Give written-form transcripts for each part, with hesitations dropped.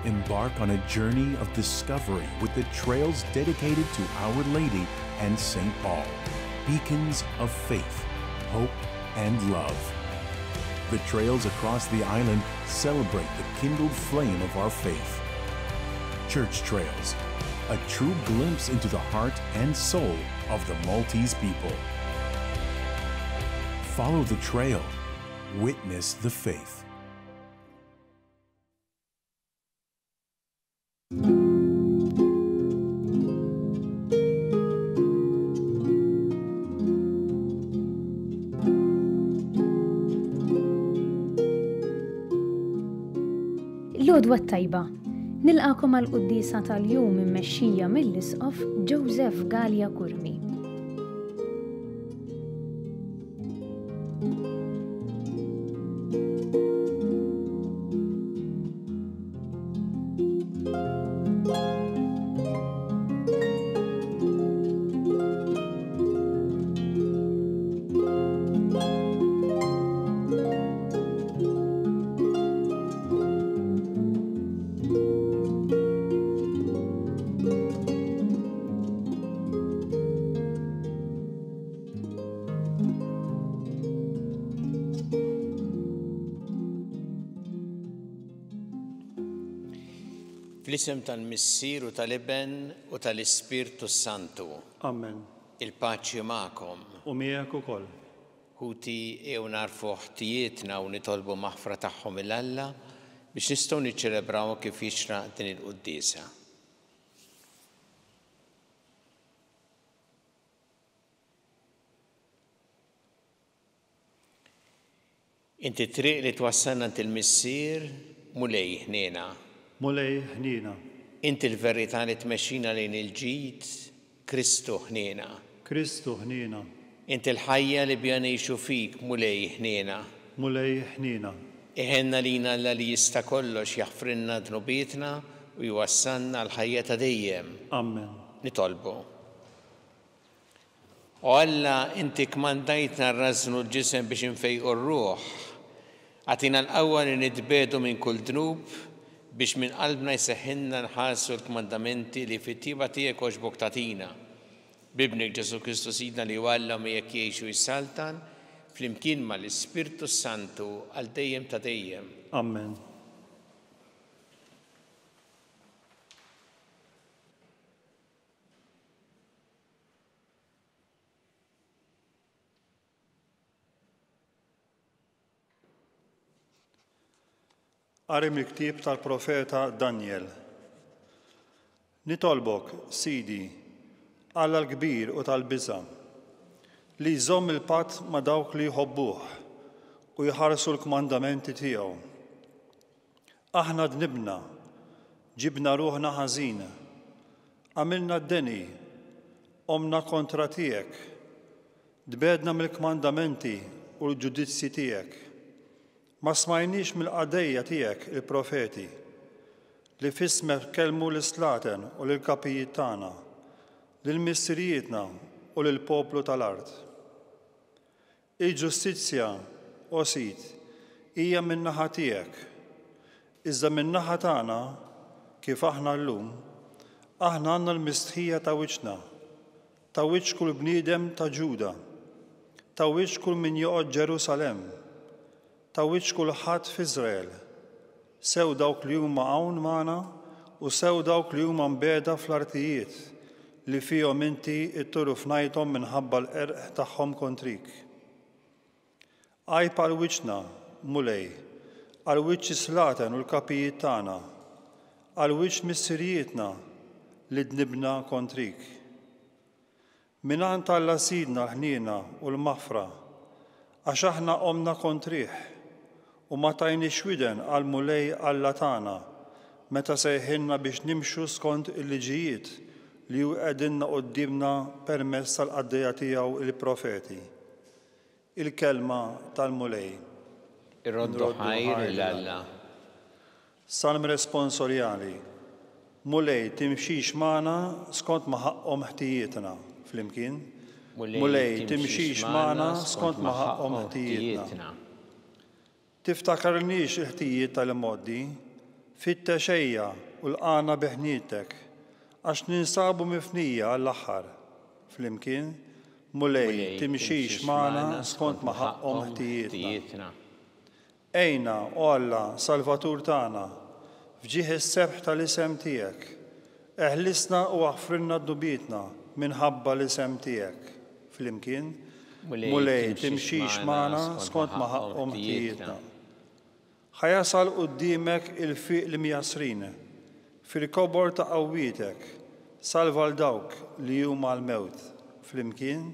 Embark on a journey of discovery with the trails dedicated to Our Lady and St. Paul, beacons of faith, hope, and love. The trails across the island celebrate the kindled flame of our faith. Church Trails, a true glimpse into the heart and soul of the Maltese people. Follow the trail, witness the faith. L-għodwa tajba, nilqakom għal-quddisa tal-jum immexxija mill-Isqof Joseph Gallia Kurmi. Fl-isem tal-Missier u tal-Iben u tal-Ispirtu Santu. Amen. Il-paċi ma'kom. U miegħek ukoll. Ħuti ew narfu ħtijietna u nitolbu maħfra tagħhom il-Alla biex nistgħu niċċelebraw kif jixraq din il-qudiesa. Inti triq li twassalna int il-Missier mulej ħniena. Mulej ħnina. Inti l-verità li tmexxina lejn il-ġid, Kristu ħniena. Kristu ħnina. Inti l-ħajja li bja ngħixu fik mulej ħniena. Mulej ħnina. Iħenna lina Alla li jista' kollox jaħfrinna dnubietna u jwassalna l-ħajja ta' dejjem. Amen. Nitolbu. U Alla inti kmandajtna rrażnu l-ġisem biex infejqu r-ruħ. Għatina l-qawwa li nitbedu minn kull dnub biex minn qalbna jseħħinna nħarsu l-kmandamenti li fit-tiba tiegħek għoġbok tatina. Bibnik Ġesu Kristu Sidna li walla jekk jgħixu jissaltan, flimkien mal-Ispirtu Santu għal dejjem ta' dejjem. Amen. Qari mill-ktieb tal-profeta Daniel. Nitolbok, Sidi, Alla l-kbir u tal-biża' li jżomm il-patt ma' dawk li jħobbuh u jħarsu l-kmandamenti tiegħu. Aħna dnibna, ġibna ruħna ħażina, għamilna d-deni, omna kontra tiegħek, dbedna mill-kmandamenti u l-ġudizzji tiegħek. Ma smajniex mill-qadejja tiegħek il-profeti li fismek kellmu l-islaten u l-kapijiet tagħna, lill-missirijietna u lill-poplu tal-art. Il-ġustizzja, o Sid, hija min-naħa tiegħek, iżda min-naħa tagħna kif aħna llum, aħna għandna l-mistħija ta' wiċċna, ta' wiċċ kull bniedem ta' Ġuda, ta' wiċċ kull min joqgħod Ġerusalemm, ta' wiċċ kulħadd f'Iżrael, sew dawk li huma hawn magħna u sew dawk li huma mbegħda fl-artijiet li fihom inti itturufnajthom minħabba l-qerq tagħhom kontrik. Għajb għal wiċċna, mulej, għal wiċċ islaten u l-kapijiet tagħna, għal wiċċ missirijietna li dnibna kontrik. Minant Alla sidna l-ħniena u l-maħfra, għax aħna qomna kontrih u ma tajniex widen għal mulej Alla tagħna meta sejħilna biex nimxu skont il-liġijiet li hu qegħdinna qudiemna permezz tal-qaddejja tiegħu il-profeti. Il-kelma tal-mulej. Irroddu ħajr l-Alla. Salm responsorjali. Mulej timxix magħna skont ma ħaqhom ħtijietna flimkien. Mulej timxix magħna skont ma ħaqhom ħtijietna. Tiftakarniex il-ħtijiet tal-immoddi, fit-taxxejja u lqana biħnietek għax ninsabu mifnija għall-aħħar flimkien mulej timxix magħna skont ma ħaqhom ħtijietna. Ejna u Alla Salvatur tagħna fġieħ is-sebħ tal-isem tiegħek. Eħlisna u aħfrilna d-dubietna minħabba l-isem tiegħek. Flimkien mulej timxix magħna skont ma ħaqhom ħtijietna. Ħajasal qudiemek il-fiq li mjasrin fil-kobor ta' qawwietek salva l-dawk li huma l-mewt. Flimkien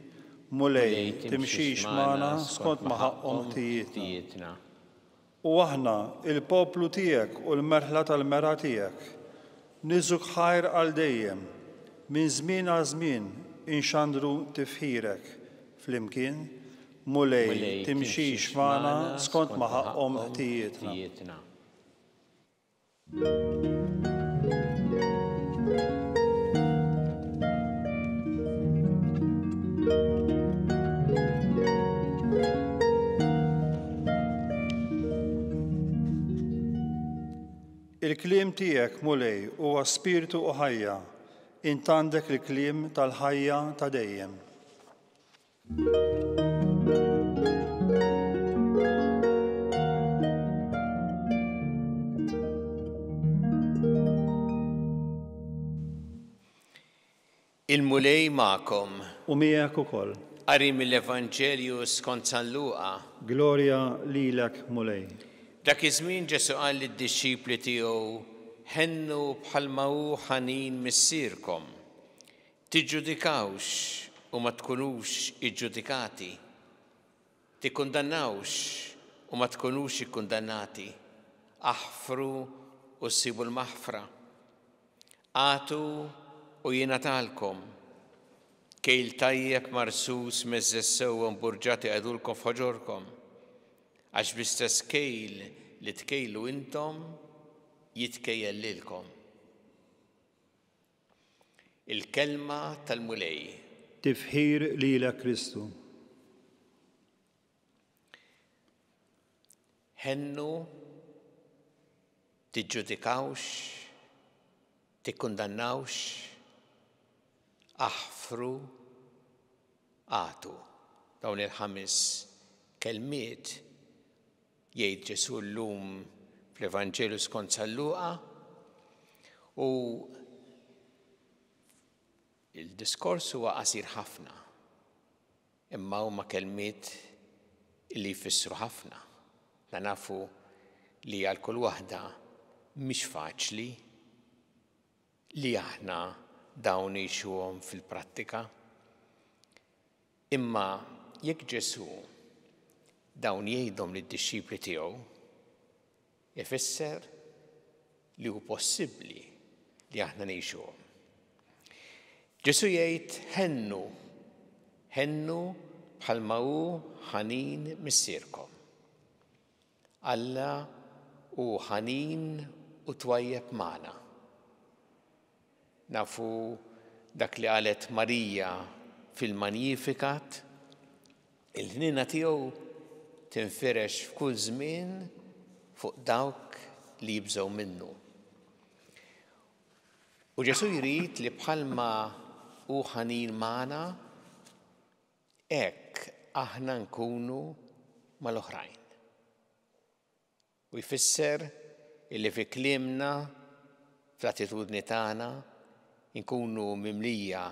mulej timxix magħna skont ma ħaqhom ħtijietna. U aħna il-poplu tiegħek u l-merħla tal-mera tiegħek niżuk ħajr għal dejjem minn żmien għal żmien inxandru tifħirek. Flimkien mulej timxix magħna skont ma ħaqhom ħtijietna. Il-kliem tiegħek mulej huwa spiritu u ħajja, int għandek il-kliem tal-ħajja ta' dejjem. Il-mulej ma'kom. U miegħek ukoll. Qari mill-Evanġelju skont San Luqa. Glorja lilek mulej. Dak iż-żmien Ġesu qal lid-dixxipli tiegħu ħennu bħalma hu ħanin missierkom. Tiġġudikawx u ma tkunux iġġudikati. Tikkundannawx u ma tkunux ikkundannati. Aħfru u ssibu l-maħfra. Għatu u jingħatalkom. Kejl tajjeb marsus meżżes sewwa mburġati għedulkom f'ħoġorkom. Għax bl-istess kejl li tkejlu intom jitkejjel lilkom. Il-kelma tal-mulej. Tifħir lilek Kristu. Ħennu, tiġġudikawx, tikkundannawx, aħfru, għatu. Dawn il-ħames kelmiet jgħid Ġesu llum fl-Evanġelju skont San Luqa u il-diskors huwa qasir ħafna, imma huma kelmiet li jfissru ħafna. Nafu li għal kull waħda mhix faċli li aħna dawn nixuhom fil-prattika. Imma jekk Ġesu dawn jgħidhom lid-dixxipli tiegħu, ifisser li hu possibbli li aħna nixuhom. Ġesu jgħid ħennu bħalma hu ħanin missierkom. Alla hu ħanin u twajjeb magħna. Nafu dak li qalet Marija fil-Magnificat, il-ħnina tiegħu tinferex f'kull żmien fuq dawk li jibżgħu minnu. U Ġesu jrid li bħalma hu ħanin magħna, hekk aħna nkunu mal-oħrajn. U jfisser illi fi kliemna, fl-attitudni tagħna, nkunu mimlija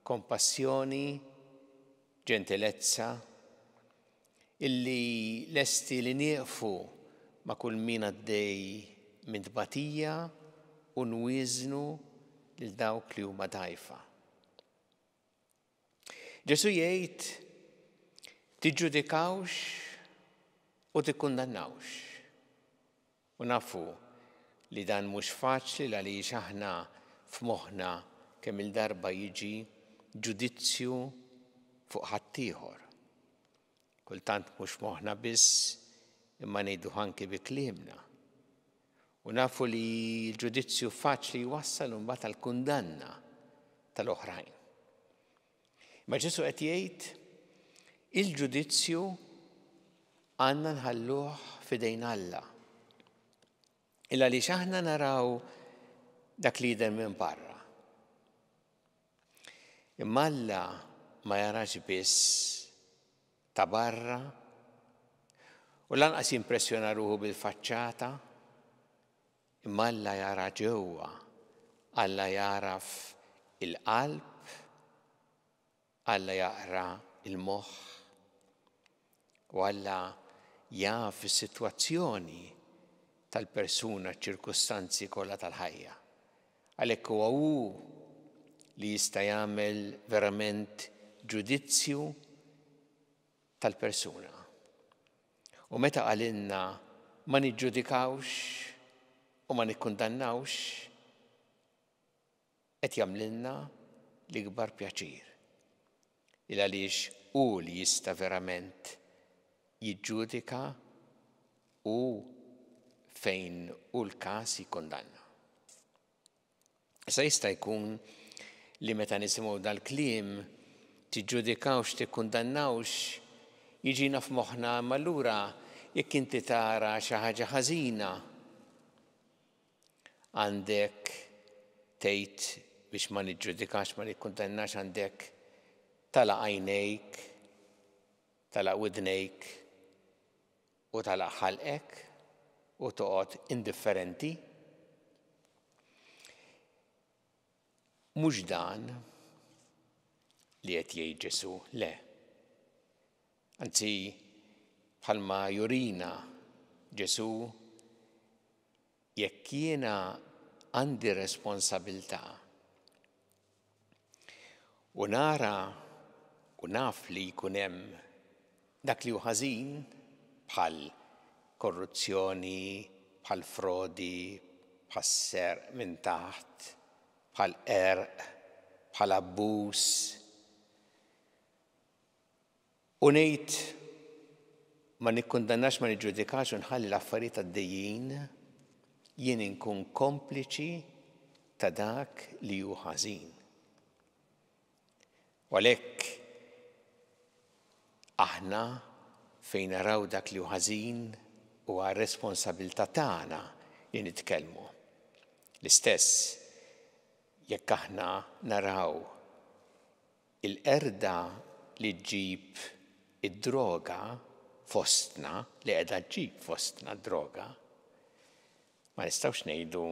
kompassjoni, ġentilezza, illi lesti li nieqfu ma' kull min għaddej minn tbatija u nwiżnu lil dawk li huma dgħajfa. Ġesu jgħid tiġġudikawx u tikkundannawx. U nafu li dan mhux faċli għaliex aħna f'moħħna kemm il-darba jiġi ġudizzju fuq ħaddieħor. Kultant mhux moħħna biss imma ngħidu anke bi kliemna. U nafu li l-ġudizzju faċli jwassal imbagħad għall-kundanna tal-oħrajn. Ma Ġesu qed jgħid il-ġudizzju għandna nħalluh f'idejn Alla. illa li aħna naraw dak li jidher minn barra. Imma Alla ma jarax biss ta' barra u lanqas jimpressjona ruħu bil-faċċata, imma Alla jara ġewwa, Alla jaraf il-qalb, Alla jaqra il-moħħ u Alla jaf is-sitwazzjoni tal-persuna, ċirkustanzi kollha tal-ħajja. Għalhekk huwa hu li jista' jagħmel verament ġudizzju tal-persuna. U meta qalilna ma niġġudikawx u ma nikkundannawx, qed jagħmlilna l-ikbar pjaċir. Il għaliex hu li jista' verament jiġġudika u fejn hu l-każ jikkundanna. Issa jista' jkun li meta nisimgħu dal-kliem tiġġudikawx, tikkundannawx, jiġina f'moħħna ma allura jekk inti tara xi ħaġa ħażina għandek tgħid biex ma niġġudikax, ma nikkundannax għandek tala' għajnejk, tala' widnejk u tala' ħalqek u toqgħod indifferenti. Mhux dan li qed jgħid Ġesu, le. Anzi, bħalma jurina Ġesu, jekk jiena għandi responsabilità u nara u naf li jkun hemm dak li hu ħażin bħal korruzzjoni, bħal frodi, bħal serq minn taħt, bħal erq, bħal abbuż. U ngħid ma nikkundannax, ma niġġudikax u nħalli l-affarijiet għaddejjin, jien inkun kompliċi ta' dak li hu ħażin. U għalhekk aħna fejn naraw dak li hu ħażin huwa responsabilità tagħna li nitkellmu. L-istess jekk aħna naraw il-qerda li ġġib id-droga fostna, li qiegħda ġġib fostna d-droga, ma nistgħux ngħidu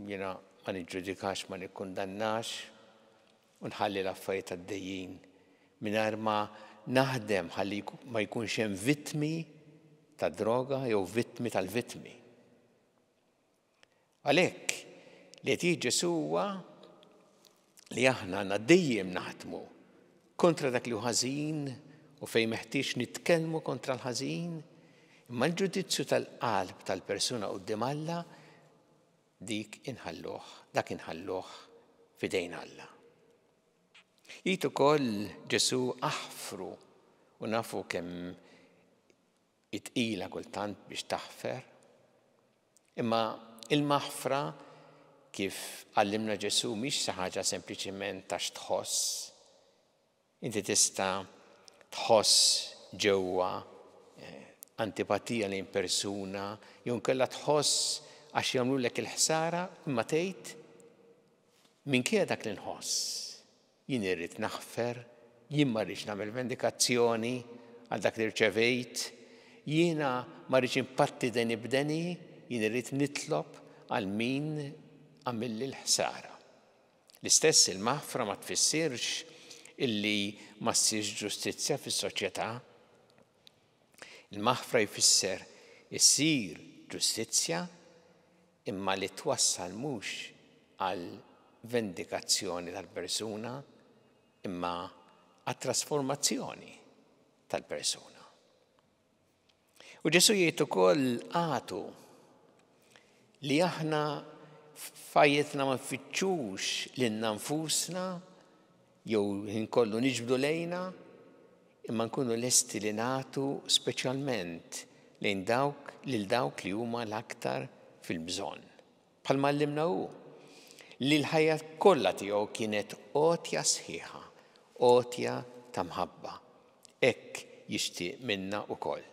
jiena ma niġġudikax, ma nikkundannax u nħalli l-affarijiet għaddejjin mingħajr ma naħdem ħalli ma jkunx hemm vittmi ta' droga jew vittmi tal-vittmi. Għalhekk li qed jiġi huwa li aħna għandna dejjem naħdmu kontra dak li hu ħażin u fejn meħtieġ nitkellmu kontra l-ħażin, imma l-ġudizzju tal-qalb tal-persuna quddiem Alla dak inħalluh f'idejn Alla. Jgħid ukoll Ġesu aħfru u nafu kemm itqila kultant biex taħfer, imma il-maħfra kif għallimna Ġesu mhix xi ħaġa sempliċiment għax tħoss. Inti tista' tħoss ġewwa antipatija lejn persuna, jew inkella tħoss għax jagħmlulek il-ħsara, imma tgħid minkejja dak li nħoss. Jien irrid naħfer, jien ma rridx nagħmel vendikazzjoni għal dak li rċevejt, jiena ma rridx impatti deni b'deni, jien irrid nitlob għal min għamilli l-ħsara. L-istess il-maħfra ma tfissirx illi ma ssirx ġustizzja fis-soċjetà. Il-maħfra jfisser issir ġustizzja imma li twassal mhux għal vendikazzjoni tal-persuna imma għat-trasformazzjoni tal-persuna. U Ġesu jgħid ukoll għatu li aħna fajjetna ma nfittxux lilna nfusna jew inkollu niġbdu lejna imma nkunu lesti li nagħtu speċjalment lil dawk li huma l-aktar fil-bżonn. Bħalma għallimna hu li l-ħajja kollha tiegħu kienet għotja sħiħa, għotja ta' mħabba. Hekk jixtieq minna wkoll.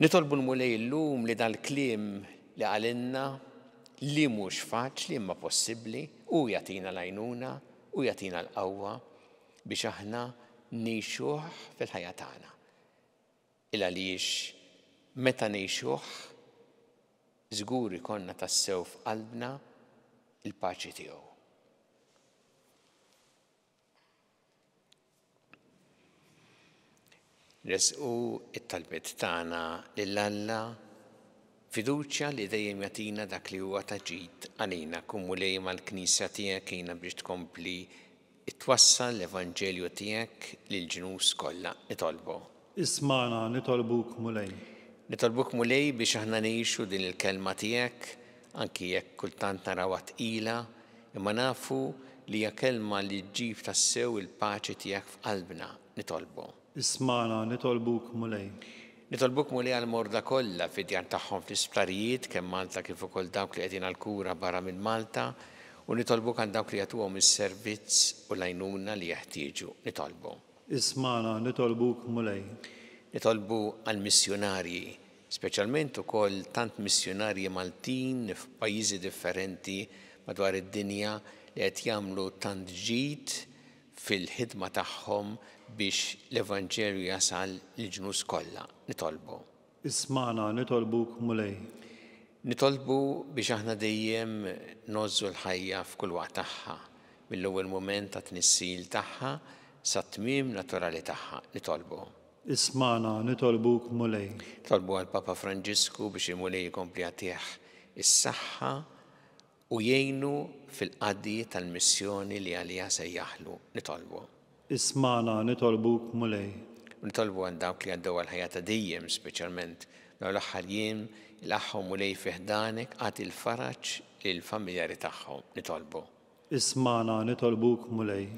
Nitolbu l-mulej llum li dal-kliem li għalinna li mhux faċli imma possibbli u jagħtina l-għajnuna u jagħtina l-qawwa biex aħna ngħixuh fil-ħajja tagħna. Il għaliex meta ngħixuh żgur ikollna tassew f'qalbna il-paċi tiegħu. Resqu it-talbiet tagħna lill-Alla fiduċja li dejjem jagħtina dak li huwa ta' ġid għalina kumulej mal-Knisja tiegħek jiena biex tkompli twassal l-Evanġelju tiegħek lill-ġnus kollha nitolbu. Ismana nitolbuk mulej. Nitolbuk mulej biex aħna ngħixu din il-kelma tiegħek anki jekk kultant narawha tqila imma nafu li hija kelma li ġġib tassew il-paċi tiegħek f'qalbna nitolbu. Ismana nitolbuk mulej. Nitolbuk mulej għal-morda kollha fid-djar tagħhom fl-isptarijiet kemm Malta kif ukoll dawk li qegħdin għall-kura barra minn Malta u nitolbuk għal dawk li jagħtuhom is-servizz u l-għajnuna li jeħtieġu nitolbu. Ismana nitolbuk mulej. Nitolbu għall-missjonarji, speċjalment ukoll tant missjonarji Maltin f'pajjiżi differenti madwar id-dinja li qed jagħmlu tant ġid fil-ħidma tagħhom biex l-Evanġelju jasal l-ġnus kollha nitolbu. Ismana nitolbuk mulej. Nitolbu biex aħna dejjem nożżu l-ħajja f'kull waqt tagħha, mill-ewwel mument ta' tnissil tagħha sa tmiem naturali tagħha nitolbu. Ismana nitolbuk mulej. Nitolbu għal Papa Franġisku biex imulej jkompli għatih is-saħħa u jgħinu fil-qaddi tal-missjoni li għalija sejjaħlu nitolbu. Ismana nitolbuk mulej. Nitolbu għal dawk li għaddew għal-ħajja ta' dejjem speċjalment l-aħħar jiem il-aħħom mulej fiħdanek għati il-faraġ lill-familjari tagħhom nitolbu. Ismana nitolbuk mulej.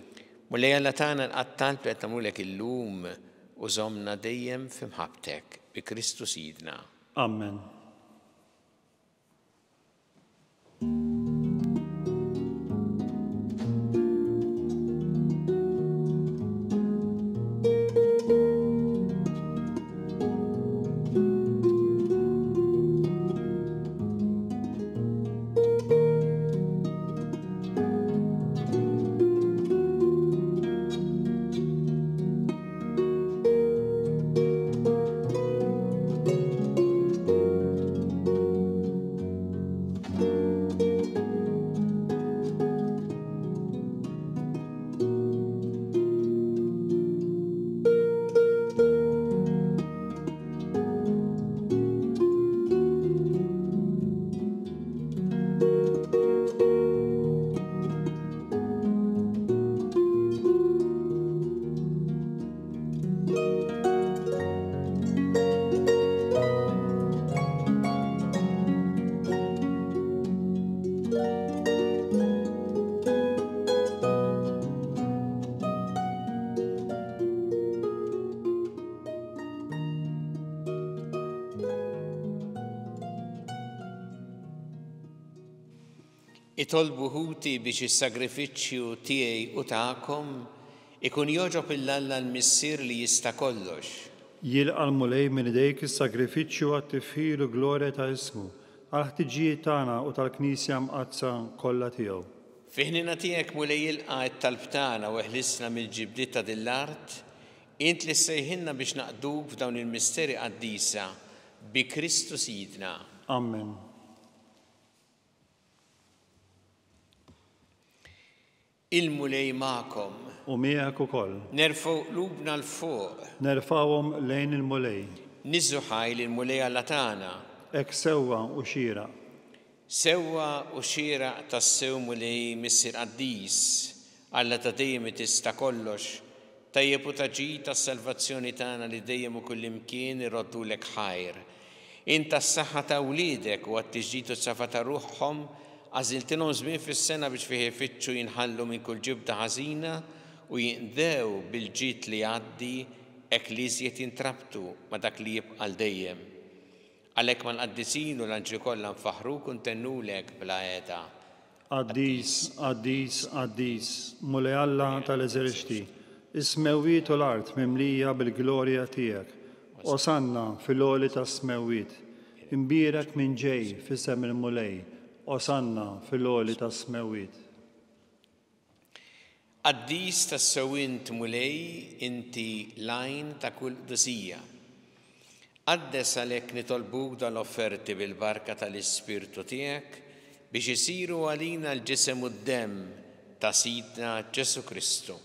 Mulej Alla tagħna nqattal li qed nagħmlulek illum u żommna dejjem f'imħabbtek bi Kristu Sidna. Amen. Itolbu ħuti biex is-sagrifiċċju tiegħi u tagħkom ikun joġob il-Alla l-missier li jista' kollox. Jilqa' mulej minn idejk is-sagrifiċċju għat-tifħir u glorja ta' ismu għal-ħtiġijiet tagħna u tal-Knisja mqazza kollha tiegħu. Fiħnina tiegħek mulej jilqa' t-talb tagħna u ħlisna mill-ġibdiet ta' dil-art, int li ssejħilna biex naqduk f'dawn il-misteri qaddisa bi Kristu Sidna. Amen. Il-mulej magħkom. U miegħek ukoll. Nerfgħu qlubna l-fuq. Nerfgħuhom lejn il-mulej. Niżżu ħajl il-mulej Alla tagħna. Hekk sewwa u xieraq. Sewwa u xieraq tas-sew mulej missier qaddis, Alla ta' dejjem tista' kollox, tajjeb u ta' ġid tas-salvazzjoni tagħna li dejjem u kullimkien irroddulek ħajr. Int tas-saħħa ta' wliedek u għat-tiġdid u s-safa ta' ruħhom għażiltilhom żmien fis-sena biex fih ifittxu jinħallu minn kull ġibda ħażina u jinqdew bil-ġid li jgħaddi hekk li iżjed jintrabtu ma' dak li jibqa' dejjem. Għalhekk mal-qaddisin u l-anġli kollha nfaħruk u ntennulek bla qiegħda. Qaddis, qaddis, qaddis, mulej Alla tal-eżerċti, is-smewwiet u l-art mimlija bil-glorja tiegħek. Osanna fil-għoli tas-smewwiet. imbierak minn ġej f'isem il-mulej, osanna fil-għoli ta' smewit. Qaddis tas-sewwint mulej inti lajn ta' kull qdusija. Qaddes għalhekk nitolbuk dal-offerti bil-barka tal-Ispirtu tiegħek biex isiru għalina l-ġisem u d-demm ta' Sidna Ġesu Kristu,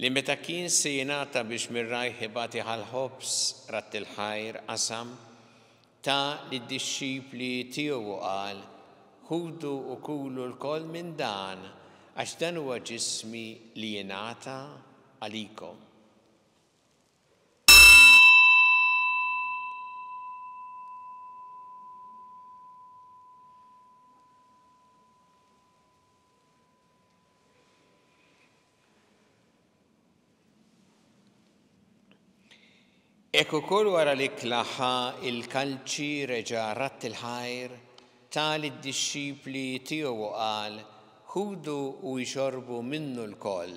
li meta kien se jingħata biex mir-rajħ ibati ħal-ħobs ratt il-ħajr qasam ta' lid-dixxipli tiegħu qal: ħudu u kulu l-koll minn dan għax dan huwa ġismi li jingħata għalikom. Ek ukoll wara li klaħħa il-kalċi reġa' ratt il-ħajr tal id-dixxipli tiegħu qal: ħudu u jxorbu minnu l-koll,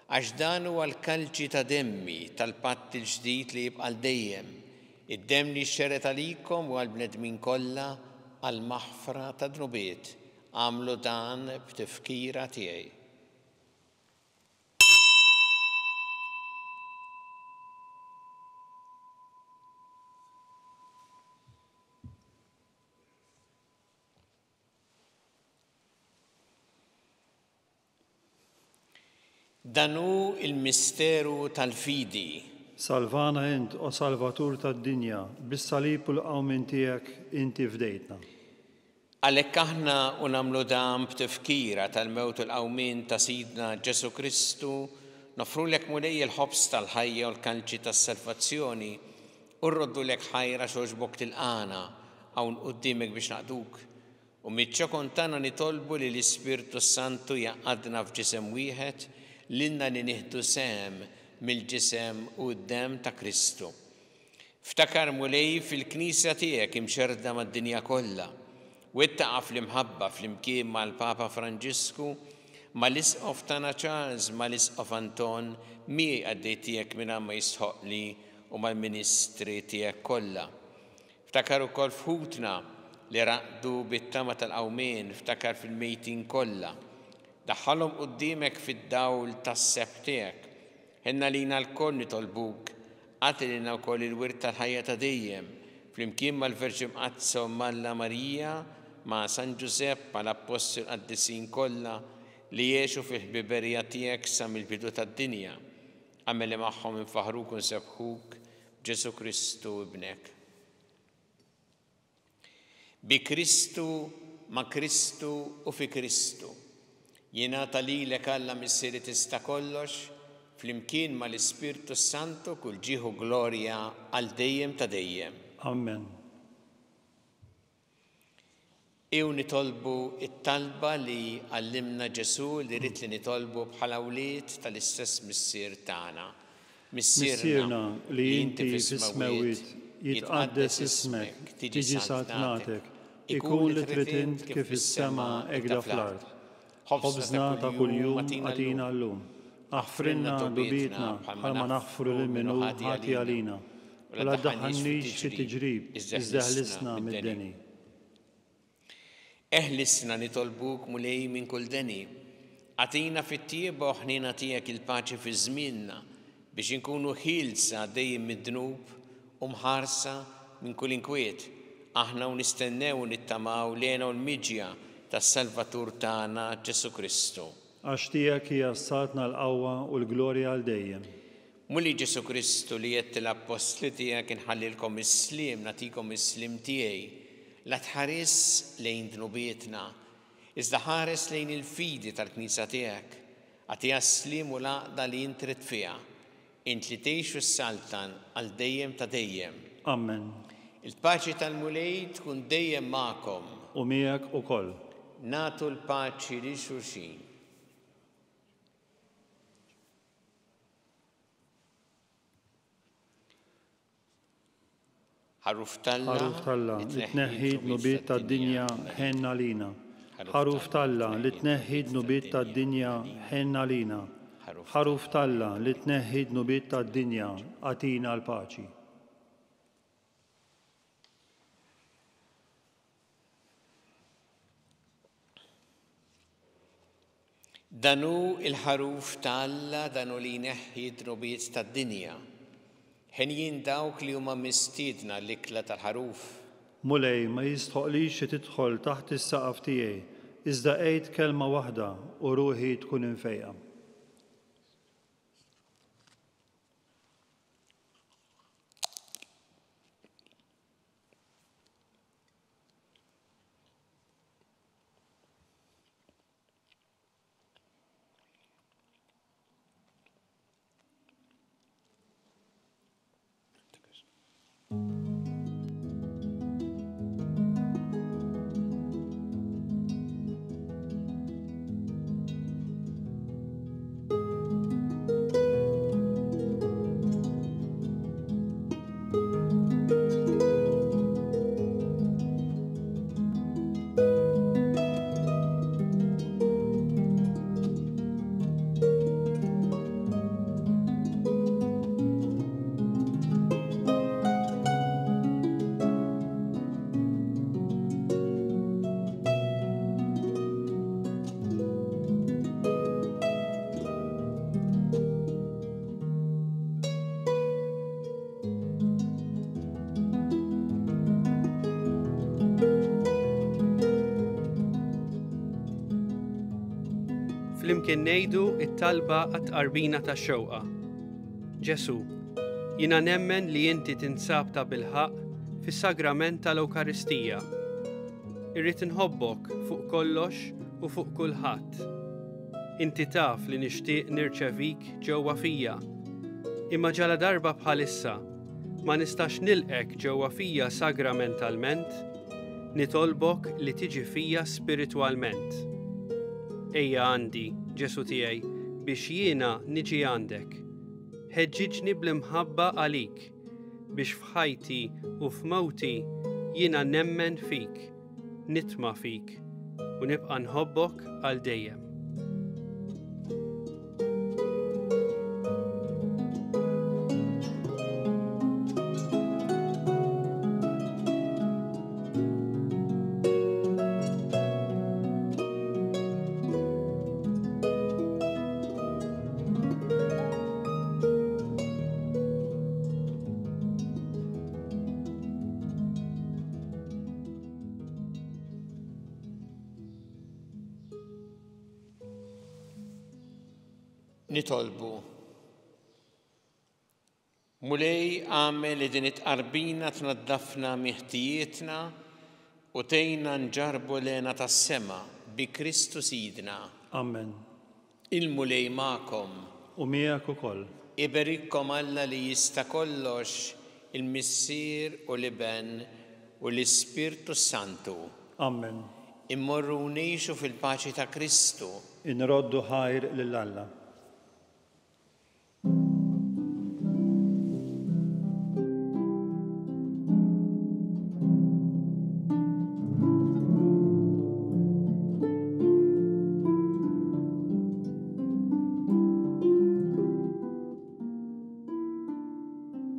għax dan huwa l-kalċi ta' demmi tal-patt il-ġdid li jibqa' dejjem, id-demm li xxeret għalikom u għall-bnedmin kollha għall-maħfra ta' dnubiet. Għamlu dan b'tifkira tiegħi. Danu il-misteru tal-fidi. Salvana int, o Salvatur tad-dinja, bis-salib u l-qawmin tiegħek inti fdejtna. Għalhekk aħna u nagħmlu dan b'tifkira tal-mewt u l-qawmin ta' Sidna Ġesu Kristu, nofrulek mulej il-ħobs tal-ħajja u l-kalċi tas-salvazzjoni u rroddulek ħajra xogħġbok tilqana hawn quddiemek biex naqduk. U miċ-ċokon tagħna nitolbu li l-Ispirtu Santu jaqgħadna f'ġisem wieħed lilna li nieħdu sehem mill-ġisem u d-demm ta' Kristu. Ftakar mulej fil-Knisja tiegħek imxerda mad-dinja kollha u ittaqa' fl-imħabba flimkien mal-Papa Franġisku, mal-Isqof tagħna Charles, mal-Isqof Anton, miegħi għaddej tiegħek minn ma jisħoqli u mal-Ministri tiegħek kollha. Ftakar ukoll f'ħutna li raqdu bit-tama tal-qawmien, ftakar fil-mejtin kollha. Daħħalhom quddiemek fid-dawl tas-seb tiegħek. Ħenna lina l-koll nitolbuk, għati lina wkoll il-wirt tal-ħajja ta' dejjem, flimkien mal-Verġi Mqazza u Malla Marija, ma' San Ġusepp, mal-Apostol qaddisin kollha li jgħixu fil-ħbiberija tiegħek sa mill-bidu tad-dinja. Għamel magħhom infaħruk u nsebħuk Ġesu Kristu ibnek. Bi Kristu, ma' Kristu u fi Kristu. Jingħata lilek Alla missieri tista' kollox, flimkien mal-Ispirtu Santu kull ġieħu glorja għal dejjem ta' dejjem. Amen. Ew nitolbu it-talba li għallimna Ġesu li rid li nitolbu bħala wlied tal-istess missier tagħna. Missierna li inti fis-smewit jitqaddes ismek, tiġi saltnatek, ikun li trid int kif is-sema hekk fl-ard. Ħobżna ta' kuljum għatina llum. Aħfrinna dubitna bħalma naħfru lil min hu ħati għalina. Wala ddaħħalniex fi tiġrib, iżda ħlisna mid-deni. Eħlisna nitolbuk mulej minn kull deni. Għatina fit-tieba u ħnina tiegħek il-paċi fi żmienna biex inkunu ħielsa dejjem mid-dnub u mħarsa minn kull inkwiet. Aħna u nistennew u nittamaw lena u l-miġja tas-Salvatur tagħna Ġesu Kristu. Għax tiegħek hija ssatna l-qawwa u l-glorja għal dejjem. Muli Ġesu Kristu li jett l-apostli tiegħek inħallilkom is-slim, nagħtikom is-slim tiegħi, la tħares lejn dnubietna, iżda ħares lejn il-fidi tal-Knisja tiegħek, għatiha s-slim u l-għaqda li int trid fiha, int li tgħixu s-saltan għal dejjem ta' dejjem. Amen. Il-paċi tal-mulej tkun dejjem magħkom. U miegħek ukoll. Nagħtu l-paċi li xulxin. Ħaruf Talla li tneħħi d-nubiet tad-dinja ħenna lina. Ħaruf Talla li tneħħi d-nubiet tad-dinja ħenna lina. Ħaruf Talla li tneħħi d-nubiet tad-dinja għatina l-paċi. Danu il-ħaruf ta' Alla, danu li jneħħi d-drobiet tad-dinja. Ħenjin dawk li huma mistiedna l-ikla tal-ħaruf. Mulej ma jistħoqlix tidħol taħt is-saqaf tiegħi, iżda qgħid kelma waħda u ruħi tkun infejqa. Flimkien ngħidu it-talba għat-qarbina tax-xewqa. Ġesu, jiena nemmen li inti tinsab ta' bilħaq fis-sagrament tal-Ewkaristija. Irrid inħobbok fuq kollox u fuq kulħadd. Inti taf li nixtieq nirċevik ġewwa fija. Imma ġala darba bħalissa ma nistax nilqek ġewwa fija sagramentalment, nitolbok li tiġi fija spiritwalment. Ejja għandi, Ġesu tiegħi, biex jiena niġi għandek. Ħeġġiġni bl-imħabba għalik, biex f'ħajti u f'mewti jiena nemmen fik, nitma' fik, u nibqa' nħobbok għal dejjem. Nitolbu. Mulej għamel li din it-qarbina tnaddafna miħtijietna u tejna nġarbu lena tas-sema bi Kristu Sidna. Amen. Il-mulej ma'kom. U miegħek ukoll. Iberikkom Alla li jista' kollox, il-Missier u l-Iben u l-Ispirtu Santu. Amen. Immorru ngħixu fil-paċi ta' Kristu. Inroddu ħajr lil Alla.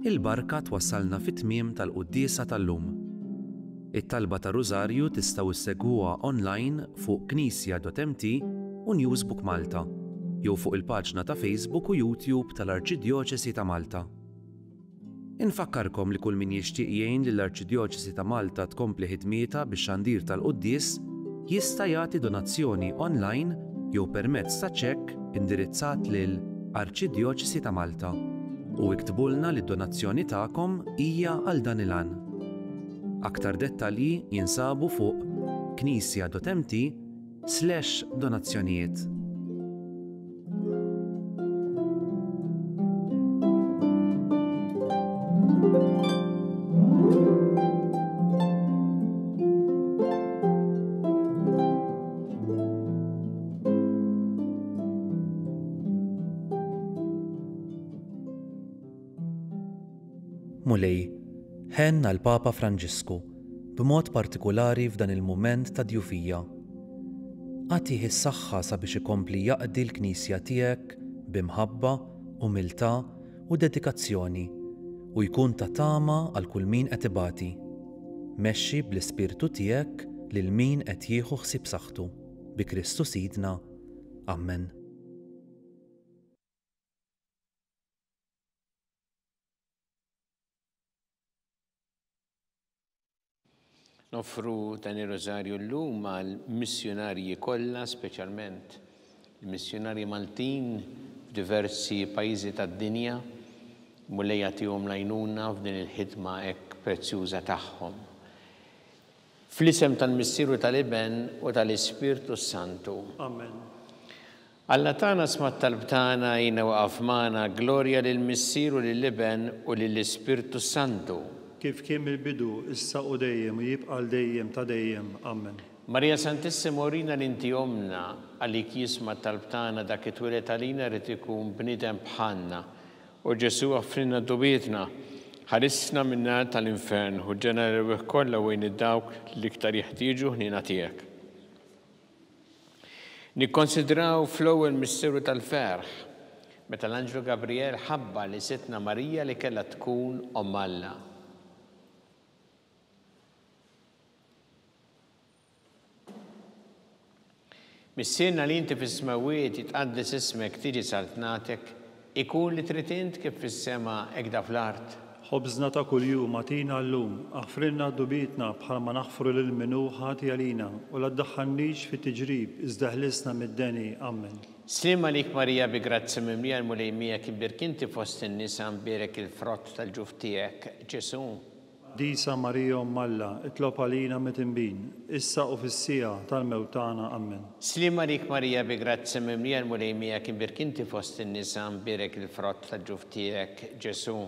Il-barka twassalna fit-tmiem tal-quddiesa tal-lum. It-talba ta' Rużarju tistgħu issegwuha online fuq knisja.mt u Newsbook Malta, jew fuq il-paġna ta' Facebook u YouTube tal-Arċidjoċesi ta' Malta. Infakkarkom li kull min jixtieq jgħin lill-Arċidjoċesi ta' Malta tkompli ħidmietha bix-xandir tal-quddies jista' jagħti donazzjoni online jew permezz ta' ċekk indirizzat lil Arċidjoċesi ta' Malta. U iktbulna li d-donazzjoni tagħkom hija għal dan il-għan. Aktar dettalji jinsabu fuq knisja.mt/donazzjonijiet. Mulej, ħenna l-Papa Franġisku, b'mod partikulari f'dan il-mument ta' djufija. Għatih is-saħħa sabiex ikompli jaqdi l-Knisja tiegħek b'imħabba, umiltà u dedikazzjoni u jkun ta' tama għal kull min qed ibati. Mexxi bl-ispirtu tiegħek lil min qed jieħu ħsieb saħħtu bi Kristu Sidna. Amen. Nofru dan ir-rożarju llum għall-missjonarji kollha, speċjalment il-missjonarji Maltin f'diversi pajjiżi tad-dinja, Mulej jagħtihom l-għajnuna f'din il-ħidma hekk prezzjuża tagħhom. Fl-isem tal-Missieru tal-Iben u tal-Ispirtu Santu. Amen. Alla tagħna smat talb tagħna jina waqaf magħna glorja lill-Missieru lill-Iben u lill-Ispirtu Santu. Kif kien il-bidu, issa u dejjem u jibqa' dejjem ta' dejjem. Amen. Marija Santissima urina l-inti omna għalik jisma talb tagħna dak it-twilet għalina rid ikun bniedem bħalna. U Ġesu għaffrinna dubietna, ħarisna minna tal-infern u ġeneru kollha wejn id-dawk l-iktar jeħtieġu ħnina tiegħek. Nikkonsidraw fl-ewwel missieru tal-ferħ meta l-Anġlu Gabriel ħabba li sitna Marija li kellha tkun Omm Alla. Missiena li inti fis-smawiet jitqaddis ismek tiġi saltnatek, ikun li trid int kif fis-sema hekk da fl-art. Ħobżna ta' kuljum atina llum, aħfrilna dubietna bħalma naħfru lil minnu ħati għalina u la ddaħħalniex fit-tiġrib iżda ħlisna mid-deni. Amen. Slim għalik Marija bi grazzi mimlija l-mulejmija kibir kinti fost in-nisa mberek il-frott tal-ġuf tiegħek, Ġesu. Disa Marija Omm Alla, itlob għalina mit-inbin, issa u fis-sija tal-mewt tagħna. Amen. Slim għalik Marija bi grazzi mimlija l-mulejmija kibir kinti fost in-nisa mberek il-frott tal-ġuf tiegħek, Ġesu.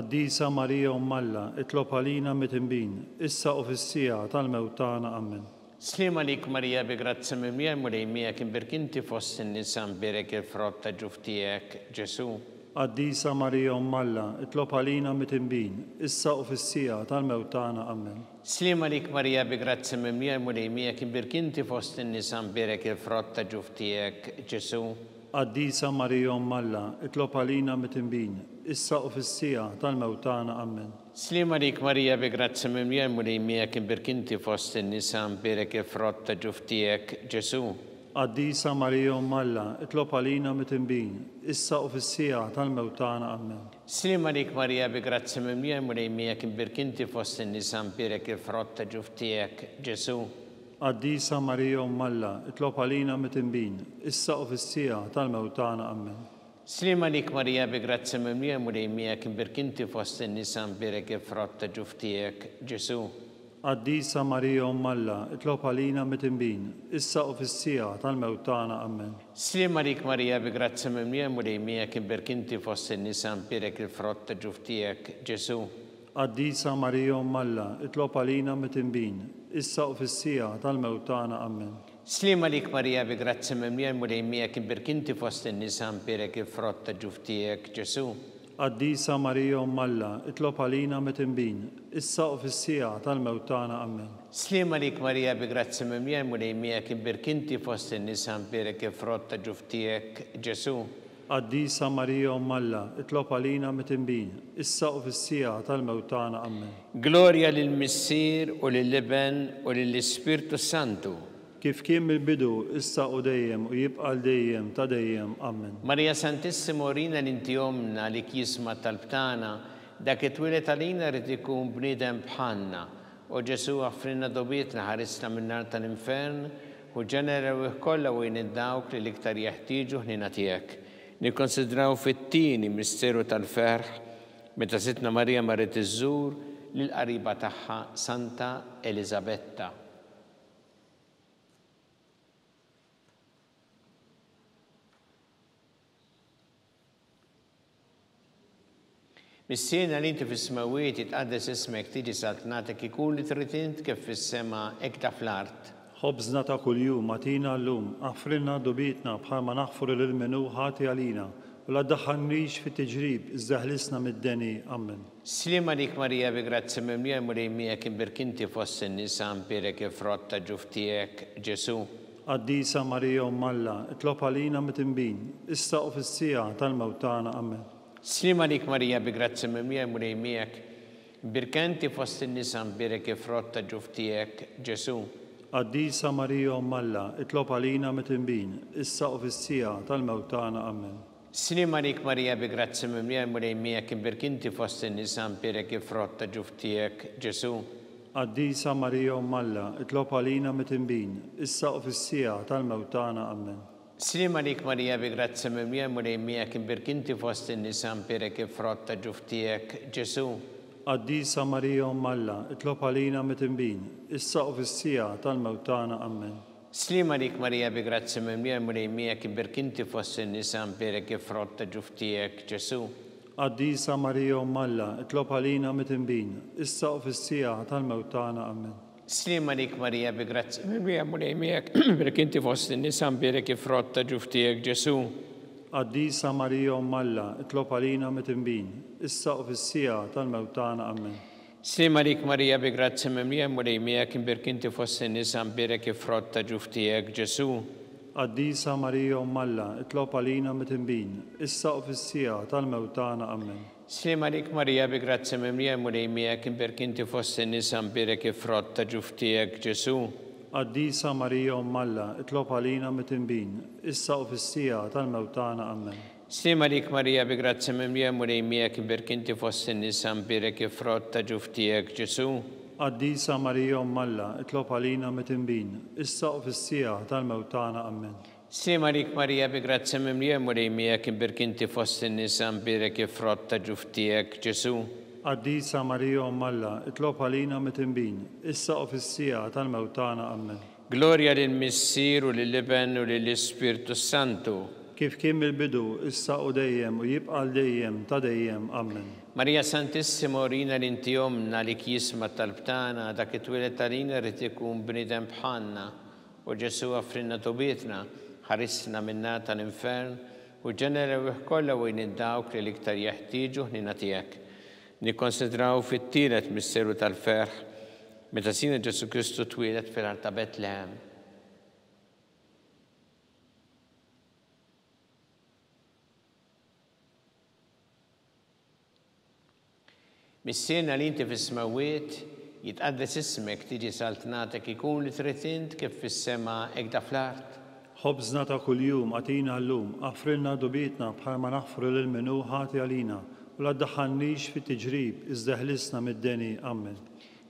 Disa Marija Omm Alla, itlob għalina mit-inbin, issa u fis-sija tal-mewt tagħna. Amen. Slim għalik Marija bi grazzi mimlija l-mulejmija kibir kinti fost in-nisa mberek il-frott tal-ġuf tiegħek, Ġesu. Disa Marija Omm Alla, itlob għalina mit-inbin, issa u fis-sija tal-mewt tagħna. Amen. Slim għalik Marija bi grazzi mimlija l-mulejmija kibir kinti fost in-nisa mberek il-frott tal-ġuf tiegħek, Ġesu. Disa Marija Omm Alla, itlob għalina mit-inbin, issa u fis-sija tal-mewt tagħna. Amen. Slim għalik Marija bi grazzi mimlija l-mulejmija kibir kinti fost in-nisa mberek il-frott tal-ġuf tiegħek, Ġesu. Disa Marija Omm Alla, itlob għalina mit-inbin, issa u fis-sija tal-mewt tagħna. Amen. Slim għalik Marija bi grazzi mimlija l-mulejmija kibir kinti fost in-nisa mberek il-frott tal-ġuf tiegħek, Ġesu. Disa Marija Omm Alla, itlob għalina mit-inbin, issa u fis-sija tal-mewt tagħna. Amen. Slim għalik Marija bi grazzi mimlija l-mulejmija kibir kinti fost in-nisa mberek il-frott tal-ġuf tiegħek, Ġesu. Disa Marija Omm Alla, itlob għalina mit-inbin, issa u fis-sija tal-mewt tagħna. Amen. Slim għalik Marija bi grazzi mimlija l-mulejmija kibir kinti fost in-nisa mberek il-frott tal-ġuf tiegħek, Ġesu. Disa Marija Omm Alla, itlob għalina mit-inbin, issa u fis-sija tal-mewt tagħna. Amen. Slim għalik Marija bi grazzi mimlija l-mulejmija kibir kinti fost in-nisa mberek il-frott tal-ġuf tiegħek, Ġesu. Disa Marija Omm Alla, itlob għalina mit-inbin, issa u fis-sija tal-mewt tagħna. Amen. Slim għalik Marija bi grazzi mimlija l-mulejmija kibir kinti fost in-nisa mberek il-frott tal-ġuf tiegħek, Ġesu. Disa Marija Omm Alla, itlob għalina mit-inbin, issa u fis-sija tal-mewt tagħna. Amen. Glorja lill-Missier u lill-Iben u lill-Ispirtu Santu. Kif kien mill-bidu, issa u dejjem u jibqa' dejjem ta' dejjem. Amen. Marija Santissima urina l-inti omna li jisma' talb tagħna dak it-twilet għalina rid ikun bniedem bħalna. U Ġesu għaffrinna dubietna ħarisna min-nar tal-infern u ġeneru kollha wejn id-dawk li l-iktar jeħtieġu ħnina tiegħek. Nikkonsidraw fit-tieni misteru tal-ferħ meta sitna Marija marret iżżur lill-qariba tagħha Santa Elisabetta. Missiena li inti fis-smawiet jitqaddes ismek tiġi saltnatek ikun li trid int kif fis-sema hekk ta' fl-art. Ħobżna ta' kuljum atina llum, aħfrilna dubietna bħalma naħfru lil minnu ħati għalina u la ddaħħalniex fit-tiġrib iżda ħlisna mid-deni. Amen. Slim għalik Marija bi grazzi mimlija l-mulejmija kibir kinti fost in-nisa mberek il-frott tal-ġuf tiegħek, Ġesu. Disa Marija Omm Alla, itlob għalina mit-inbin, issa u fis-sija tal-mewt tagħna. Amen. Slim għalik Marija bi grazzi mimlija l-mulejmijak kibir kinti fost in-nisa mberek il-frott tal-ġuf tiegħek, Ġesu. Qaddisa Marija Umm Alla, itlob għalina mit-tinbin, issa u fis-sija tal-mewt tagħna. Amen. Slim għalik Marija bi grazzi mimlija murejmija kim birkinti fost in-nisa mpirek ifrotta ġuftijek Ġesu. Qaddisa Marija Umm Alla, itlob għalina mit-tinbin, issa u fis-sija tal-mewt tagħna. Amen. Slim għalik Marija bi grazzi mimlija murejmija kim birkinti fost in-nisa mpirek ifrotta ġuftijek Ġesu. Qaddisa Marija Umm Alla, itlob għalina mit-tinbin, issa u fis-sija tal-mewt tagħna. Amen. Slim għalik Marija bi grazzi mimlija murejmija kim birkinti fost in-nisa mpirek ifrotta ġuftijek Ġesu. Qaddisa Marija Umm Alla, itlob għalina mit-tinbin, issa u fis-sija tal-mewt tagħna. Amen. Slim għalik Marija bi grazzi mimlija murejmija kim birkinti fost in-nisa mpirek ifrotta ġuftijek Ġesu. Qaddisa Marija Umm Alla, itlob għalina mit-tinbin, issa u fis-sija tal-mewt tagħna. Amen. Slim għalik Marija bi grazzi mimlija murejmija kim birkinti fost in-nisa mpirek ifrotta ġuftijek Ġesu. Qaddisa Marija Umm Alla, itlob għalina mit-tinbin, issa u fis-sija tal-mewt tagħna. Amen. Slim għalik Marija bi grazzi mimlija murejmija kim birkinti fost in-nisa mpirek ifrotta ġuftijek Ġesu. Qaddisa Marija Umm Alla, itlob għalina mit-tinbin, issa u fis-sija tal-mewt tagħna. Amen. Slim għalik Marija bi grazzi mimlija murejmija kim birkinti fost in-nisa mpirek ifrotta ġuftijek Ġesu. Qaddisa Marija Umm Alla, itlob għalina mit-tinbin, issa u fis-sija tal-mewt tagħna. Amen. Slim għalik Marija bi grazzi mimlija murejmija kim birkinti fost in-nisa mpirek ifrotta ġuftijek Ġesu. Qaddisa Marija Umm Alla, itlob għalina mit-tinbin, issa u fis-sija tal-mewt tagħna. Amen. Gloria lill-Missier u lill-Iben u lill-Ispirtu Santu. Kif kien mill-bidu, issa u dejjem u jibqa' dejjem ta' dejjem. Amen. Marija Santissima urina l-inti omna li kisma tal-btana dak it-twilet talina rrid ikun bniedem bħalna u Ġesu għafrinna tubietna ħarisna minna tal-infern u ġenera kollha wejn id-dawk li l-iktar jeħtieġu ħnina tiegħek. Nikkonsidraw fit-tielet misteru tal-ferħ meta sina Ġesu Kristu twilet fil-art ta' Betlehem. Missiena li inti fis-smawiet jitqaddes ismek tiġi saltnatek ikun li trid int kif fis-sema hekk da fl-art. Ħobżna ta' kuljum għatina llum, aħfrilna dubietna bħalma naħfru lil minnu ħati għalina u la ddaħħalniex fit-tiġrib iżda ħlisna mid-deni. Amen.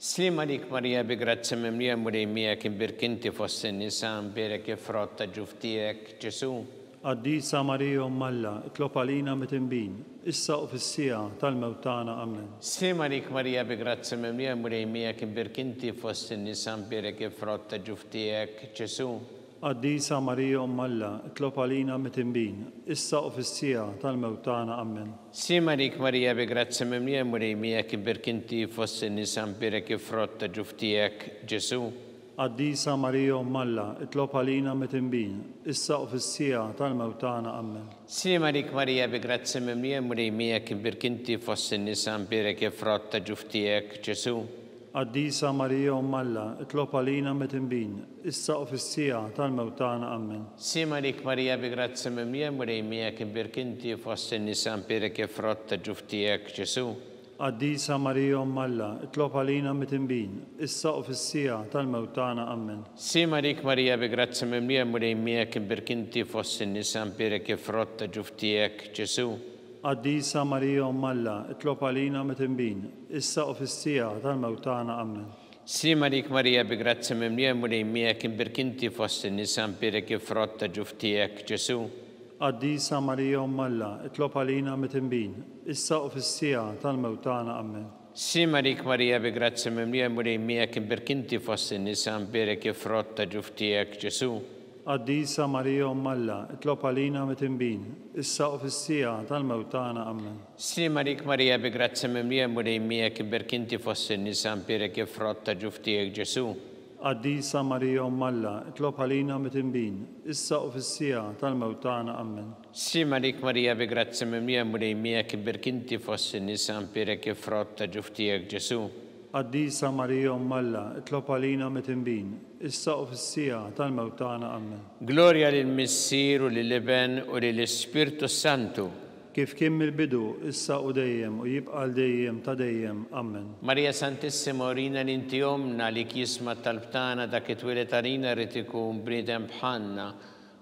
Slim għalik Marija bi grazzi mimlija murejmija kim birkinti fost in-nisa mpirek ifrotta ġuftijek Ġesu. Qaddisa Marija Umm Alla, itlob għalina mit-tinbin, issa u fis-sija tal-mewt tagħna. Amen. Slim għalik Marija bi grazzi mimlija murejmija kim birkinti fost in-nisa mpirek ifrotta ġuftijek Ġesu. Qaddisa Marija Umm Alla, itlob għalina mit-tinbin, issa u fis-sija tal-mewt tagħna. Amen. Slim għalik Marija bi grazzi mimlija murejmija kim birkinti fost in-nisa mpirek ifrotta ġuftijek Ġesu. Qaddisa Marija Umm Alla, itlob għalina mit-tinbin, issa u fis-sija tal-mewt tagħna. Amen. Slim għalik Marija bi grazzi mimlija murejmija kim birkinti fost in-nisa mpirek ifrotta ġuftijek Ġesu. Qaddisa Marija Umm Alla, itlob għalina mit-tinbin, issa u fis-sija tal-mewt tagħna. Amen. Slim għalik Marija bi grazzi mimlija murejmija kim birkinti fost in-nisa mpirek ifrotta ġuftijek Ġesu. Qaddisa Marija Umm Alla, itlob għalina mit-tinbin, issa u fis-sija tal-mewt tagħna. Amen. Slim għalik Marija bi grazzi mimlija murejmija kim birkinti fost in-nisa mpirek ifrotta ġuftijek Ġesu. Qaddisa Marija Umm Alla, itlob għalina mit-tinbin, issa u fis-sija tal-mewt tagħna. Amen. Slim għalik Marija bi grazzi mimlija murejmija kim birkinti fost in-nisa mpirek ifrotta ġuftijek Ġesu. Qaddisa Marija Umm Alla, itlob għalina mit-tinbin, issa u fis-sija tal-mewt tagħna. Amen. Slim għalik Marija bi grazzi mimlija murejmija kim birkinti fost in-nisa mpirek ifrotta ġuftijek Ġesu. Qaddisa Marija Umm Alla, itlob għalina mit-tinbin, issa u fis-sija tal-mewt tagħna. Amen. Slim għalik Marija bi grazzi mimlija murejmija kim birkinti fost in-nisa mpirek ifrotta ġuftijek Ġesu. Qaddisa Marija Umm Alla, itlob għalina mit-tinbin, issa u fis-sija tal-mewt tagħna. Amen. Slim għalik Marija bi grazzi mimlija murejmija kim birkinti fost in-nisa mpirek ifrotta ġuftijek Ġesu. Qaddisa Marija Umm Alla, itlob għalina mit-tinbin, issa u fis-sija tal-mewt tagħna. Amen. Gloria lill-Missier u lill-Iben u lill-Ispirtu Santu. kif kien mill-bidu, issa u dejjem u jibqa' l-dejjem ta' dejjem. Amen. Marija Santissima orina li inti omna li kisma talbtana dak it-twilet għalina rrid ikun bniedem bħalna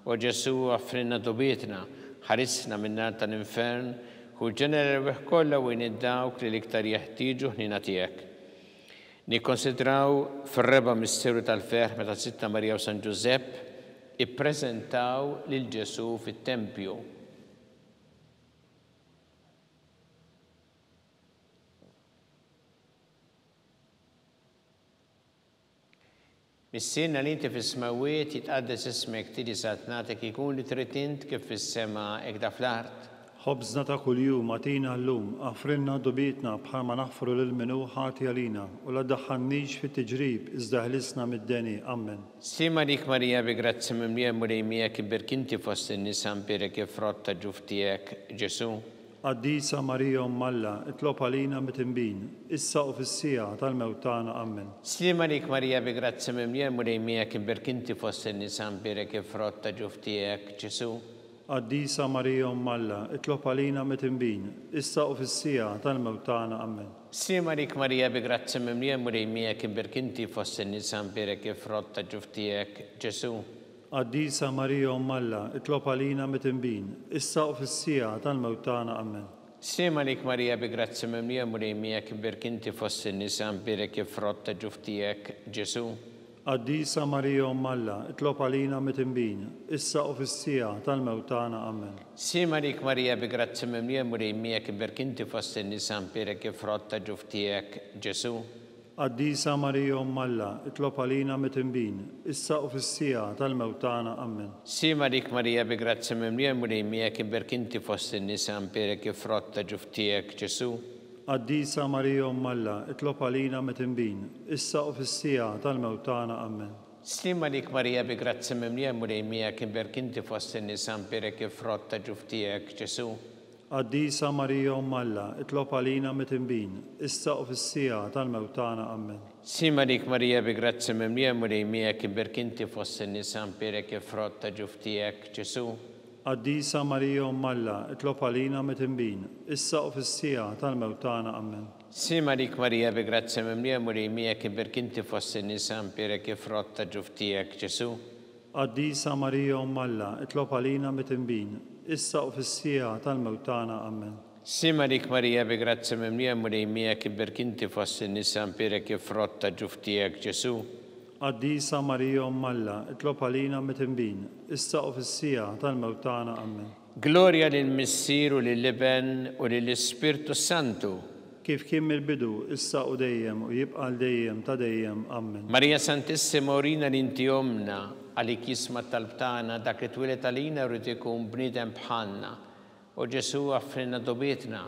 u Ġesu għaffrinna dubietna, ħarisna min-nar tal-infern u ġenera l-weħ kollha u dawk li l-iktar jeħtieġu ħnina tiegħek. Nikkonsidraw fir-reba' misteru tal-ferħ meta Sitta Marija u San Ġusepp ippreżentaw lil Ġesu fit-tempju. Missierna li inti fis-smawiet jitqaddes ismek tiġi satnatek ikun li trid int kif fis-sema hekk da fl-art. ħobżna ta' kuljum għatina llum, għafrinna dubietna bħalma naħfru lil minnu ħati għalina u la daħħannix fit-tiġrib iżda ħlisna mid-deni. Amen. Sima dik Marija bi grazzi mimlija mulejmijek iberkinti fost in-nisa mpirek ifrotta ġuftijek Ġesu. Qaddisa Marija Alla, itlob għalina mit-imbin, issa u fis-sija tal-mewtana. Amen. Slima dik Marija bi grazzi mimlija mulejmijek iberkinti fost in-nisa mpirek ifrotta ġuftijek Ġesu. Qaddisa Marija Alla, itlob għalina mit-imbin, issa u fis-sija tal-mewtana. Amen. Slima dik Marija bi grazzi mimlija mulejmijek iberkinti fost in-nisa mpirek ifrotta ġuftijek Ġesu. Qaddisa Marija Alla, itlob għalina mit-imbin, issa u fis-sija tal-mewtana. Amen. Slima dik Marija bi grazzi mimlija mulejmijek iberkinti fost in-nisa mpirek ifrotta ġuftijek Ġesu. Qaddisa Marija Alla, itlob għalina mit-imbin, issa u fis-sija tal-mewtana. Amen. Slima dik Marija bi grazzi mimlija mulejmijek iberkinti fost in-nisa mpirek ifrotta ġuftijek Ġesu. Qaddisa Marija Alla, itlob għalina mit-imbin, issa u fis-sija tal-mewtana. Amen. Slima dik Marija bi grazzi mimlija mulejmijek iberkinti fost in-nisa mpirek ifrotta ġuftijek Ġesu. Qaddisa Marija Alla, itlob għalina mit-imbin, issa u fis-sija tal-mewtana. Amen. Slima dik Marija bi grazzi mimlija mulejmijek iberkinti fost in-nisa mpirek ifrotta ġuftijek Ġesu. Qaddisa Marija Alla, itlob għalina mit-imbin, issa u fis-sija tal-mewtana. Amen. Slima dik Marija bi grazzi mimlija mulejmijek iberkinti fost in-nisa mpirek ifrotta ġuftijek Ġesu. Qaddisa Marija Alla, itlob għalina mit-imbin, issa u fis-sija tal-mewtana. Amen. Slima dik Marija bi grazzi mimlija mulejmijek iberkinti fost in-nisa mpirek ifrotta ġuftijek Ġesu. Qaddisa Marija Alla, itlob għalina mit-imbin, issa u fis-sija tal-mewtana. Amen. Slima dik Marija bi grazzi mimlija mulejmijek iberkinti fost in-nisa mpirek ifrotta ġuftijek Ġesu. Qaddisa Marija Alla, itlob għalina mit-imbin, issa u fis-sija tal-mewtana. Amen. Gloria lill-Missieru lill-Iben u lill-Ispirtu Santu. Kif kien mill-bidu, issa u dejjem u jibqa' l-dejjem ta' dejjem. Amen. Marija Santissima orina li inti omna għalik jisma talbtana dak li twilet għalina rrid ikun bniedem bħalna u Ġesu għaffrinna dubietna,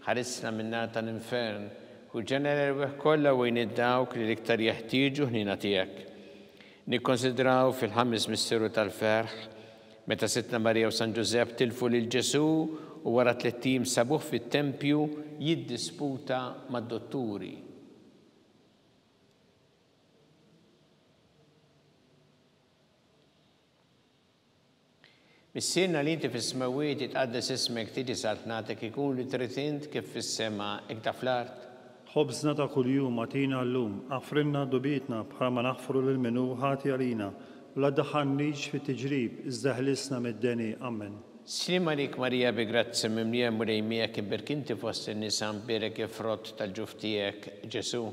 ħarisna min-nar tal-infern u ġenera l-weħ kollha u dawk li l-iktar jeħtieġu ħnina tiegħek. Nikkonsidraw fil-ħames misteru tal-ferħ meta Sittna Marija u San Ġusepp tilfu lil Ġesu u wara 3 sabuh fit-tempju jiddisputa mad-dotturi. Missierna li inti fis-smawiet jitqaddes ismek tiġi satnatek ikun li trid int kif fis-sema hekk da fl-art. ħobżna ta' kuljum għatina llum, għafrinna dubietna bħalma naħfru lil minnu ħati għalina u la daħħannix fit-tiġrib iżda ħlisna mid-deni. Amen. Slima dik Marija bi grazzi mimlija mulejmijek iberkinti fost in-nisa mpirek ifrott tal-ġuftijek Ġesu.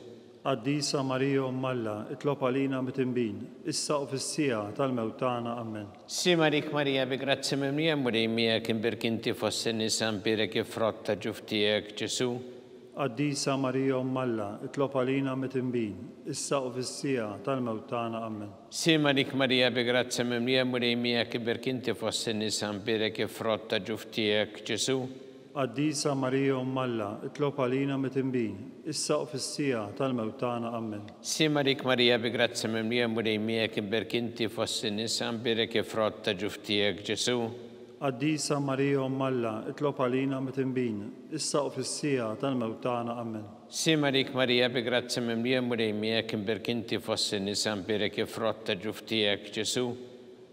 Qaddisa Marija Alla, itlob għalina mit-imbin, issa u fis-sija tal-mewtana. Amen. Slima dik Marija bi grazzi mimlija mulejmijek iberkinti fost in-nisa mpirek ifrott tal-ġuftijek Ġesu. Qaddisa Marija Alla, itlob għalina mit-imbin, issa u fis-sija tal-mewtana. Amen. Slima dik Marija bi grazzi mimlija mulejmijek iberkinti fost in-nisa mpirek ifrott tal-ġuftijek Ġesu. Qaddisa Marija Alla, itlob għalina mit-imbin, issa u fis-sija tal-mewtana. Amen. Slima dik Marija bi grazzi mimlija mulejmijek iberkinti fost in-nisa mpirek ifrott tal-ġuftijek Ġesu. Qaddisa Marija Alla, itlob għalina mit-imbin, issa u fis-sija tal-mewtana. Amen. Slima dik Marija bi grazzi mimlija mulejmijek iberkinti fost in-nisa mpirek ifrott tal-ġuftijek Ġesu.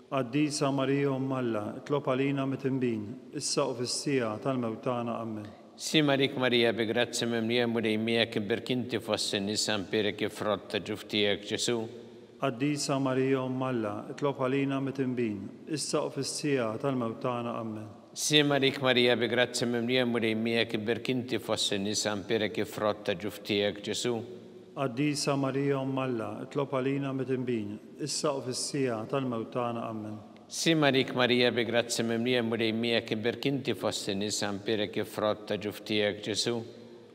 Qaddisa Marija Umm Alla, itlob għalina mit-imbin, issa u fis-sija tal-mewt tagħna. Amen. Simarik Marija, bi grazzi mimlija murejmijak, imberkinti fost in-nisa mpirek ifrott ta' ġuftijek Ġesu. Qaddisa Marija Umm Alla, itlob għalina mit-imbin, issa u fis-sija tal-mewt tagħna. Amen. Simarik Marija, bi grazzi mimlija murejmijak, imberkinti fost in-nisa mpirek ifrott ta' ġuftijek Ġesu. Qaddisa Marija Umm Alla, itlob għalina mit-imbin, issa u fis-sija tal-mewt tagħna. Amen. Simarik Marija, bi grazzi mimlija murejmijak, imberkinti fost in-nisa mpirek ifrott ta' ġuftijek Ġesu.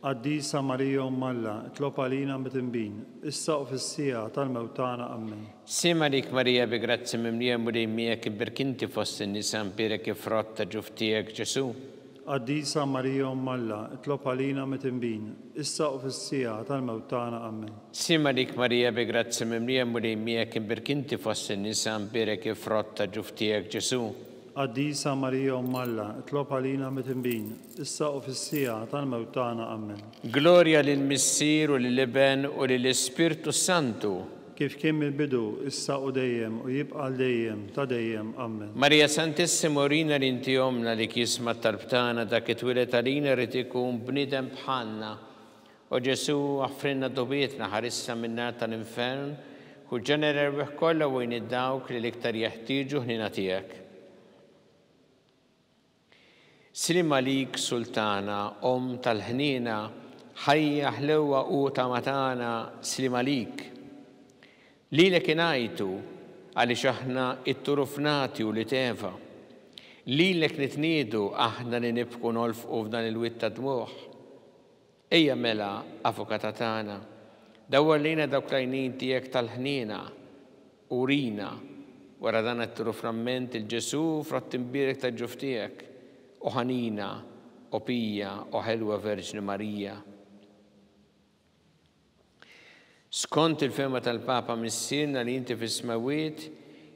Qaddisa Marija Umm Alla, itlob għalina mit-imbin, issa u fis-sija tal-mewt tagħna. Amen. Simarik Marija, bi grazzi mimlija murejmijak, imberkinti fost in-nisa mpirek ifrott ta' ġuftijek Ġesu. Qaddisa Marija Umm Alla, itlob għalina mit-imbin, issa u fis-sija tal-mewt tagħna. Amen. Simarik Marija, bi grazzi mimlija murejmijak, imberkinti fost in-nisa mpirek ifrott ta' ġuftijek Ġesu. Qaddisa Marija Umm Alla, itlob għalina mit-imbin, issa u fis-sija tal-mewt tagħna. Amen. Gloria lill-Missier u lill-Iben u lill-Ispirtu Santu. Kif kien mill-bidu, issa u dejjem u jibqa' dejjem ta' dejjem. Amen. Marija Santissimo, rina li inti omna li kisma talbtana dak it-twilet għalina rrid ikun bniedem bħalna. U Ġesu għaffrinna dobietna ħarissa minna tal-infern u ġenera rbeħ kollha wejn id-dawk li l-iktar jeħtieġu ħnina tiegħek. Slim għalik Sultana, Om tal-ħnina, ħajja ħlewwa u ta' matana, slim għalik. Lilek ingħajtu għaliex aħna it-turufnati u li teva. Lilek nitniedu aħna li nibku nolfqu f'dan il-witt ta' dmuħ. Ejja mela, Avukata tagħna, dawwar lejna dawk l-għajnien tiegħek tal-ħniena u rina wara dan it-turuframent il-Ġesu frott imbierek ta' ġuftijek u ħanina u pija u ħelwa Verġni Marija. Skont il-fema tal-Papa missirna li inti fis-smawiet,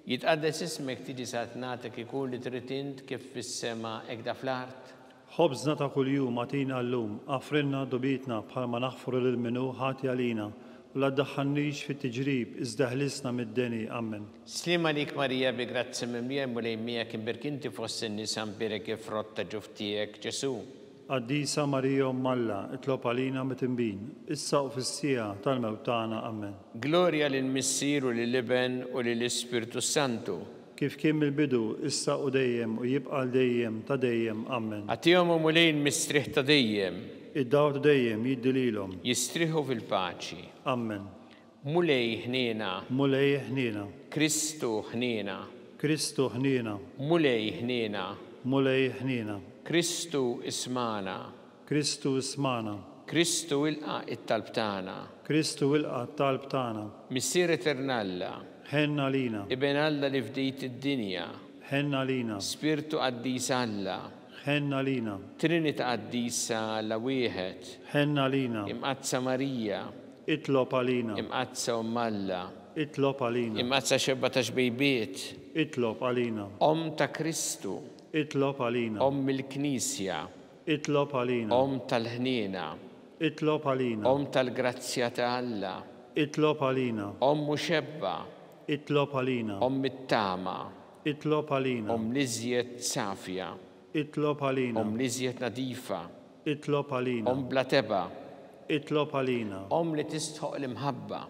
jitqaddes ismek tiġi satnatek ikun li trid int kif fis-sema hekk fl-art. Ħobżna ta' kuljum għatina llum, għafrinna dobietna bħalma naħfru lil minnu ħati għalina u la ddaħħalniex fit-tiġrib iżda ħlisna mid-deni. Amen. Slim għalik Marija, bi grazzi mimlija murejmijak, imberkinti fost in-nisa mpirek ifrott ta' ġuftijek Ġesu. Qaddisa Marija Umm Alla, itlob għalina mit-imbin, issa u fis-sija tal-mewt tagħna. Amen. Gloria lill-Missier u lill-Iben u lill-Ispirtu Santu. Kif kien mill-bidu, issa u dejjem u jibqa' dejjem ta' dejjem. Amen. Għatihom u mulejn mistrieħ ta' dejjem. Id-daw ta' dejjem jiddi lilhom. Jistrieħu fil-paċi. Amen. Mulej ħniena. Mulej ħniena. Kristu ħniena. Kristu ħniena. Mulej ħniena. Mulej ħniena. Kristu ismana. Kristu ismana. Kristu ilqa it-talb tagħna. Kristu ilqa t-talb tagħna. Missier Eternalla. Ħenna lina. Iben Alla li fdejt id-dinja. Ħenna lina. Spirtu Qaddisa Alla. Ħenna lina. Trinita Qaddisa Alla wieħed. Ħenna lina. Imqazza Marija. Itlob għalina. Imqazza Umm Alla. Itlob għalina. Imqazza xebba ta' xbejbiet. Itlob għalina. Om ta' Kristu. Itlob għalina. Om il-Knisja. Itlob għalina. Om tal-ħniena. Itlob għalina. Om tal-grazzja ta' Alla. Itlob għalina. Om muxebba. Itlob għalina. Om it-tama. Itlob għalina. Om liżjed safja. Itlob għalina. Om liżjed nadifa. Itlob għalina. Om blateba. Itlob għalina. Om li tistħoq l-imħabba.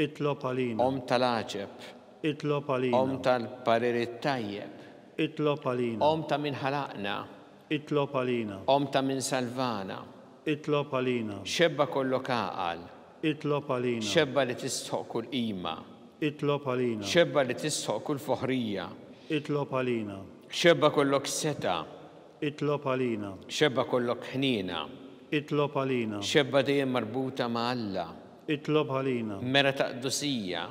Itlob għalina. Om tal-aġeb. Itlob għalina. Om tal-parir tajjeb. Itlob għalina. Om ta' min ħalaqna. Itlob għalina. Om ta' min salvana. Itlob għalina. Xebba kollok għaqal. Itlob għalina. Xebba li tistħoq kull qima. Itlob għalina. Xebba li tistħoq kull foħrija. Itlob għalina. Xebba kollok seta. Itlob għalina. Xebba kollok ħnina. Itlob għalina. Xebba dejjem marbuta ma' Alla. Itlob għalina. Mera ta' qdusija.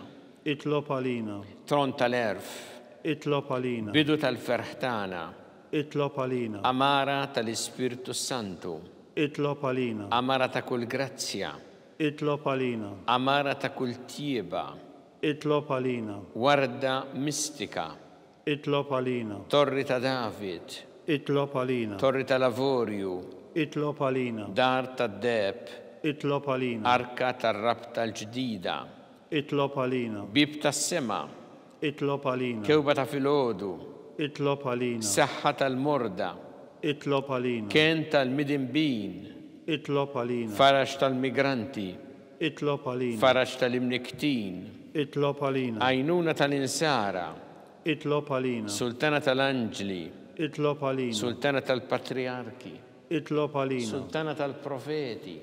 Itlob għalina. Tron tal-erf. Itlob għalina. Bidu tal-ferħtana. Itlob għalina. Amara tal-Ispirtu Santu. Itlob għalina. Amara ta' kull grazzja. Itlob għalina. Amara ta' kull tieba. Itlob għalina. Warda mistika. Itlob għalina. Torri ta' David. Itlob għalina. Torri ta' Lavorju. Itlob għalina. Dar ta' Deb. Itlob għalina. Arka tar-rabta l-ġdida. Itlob għalina. Bib tas-sema. itlob għalina, kewba ta' filgħodu, itlob għalina, saħħa tal-morda, itlob għalina, kien tal-midinbin, itlob għalina, farax tal-migranti, itlob għalina, farax tal-imniktin, itlob għalina, għajnuna tal-insara, itlob għalina, sultana tal-anġli, itlob għalina, sultana tal-patriarki, itlob għalina, sultana tal-profeti,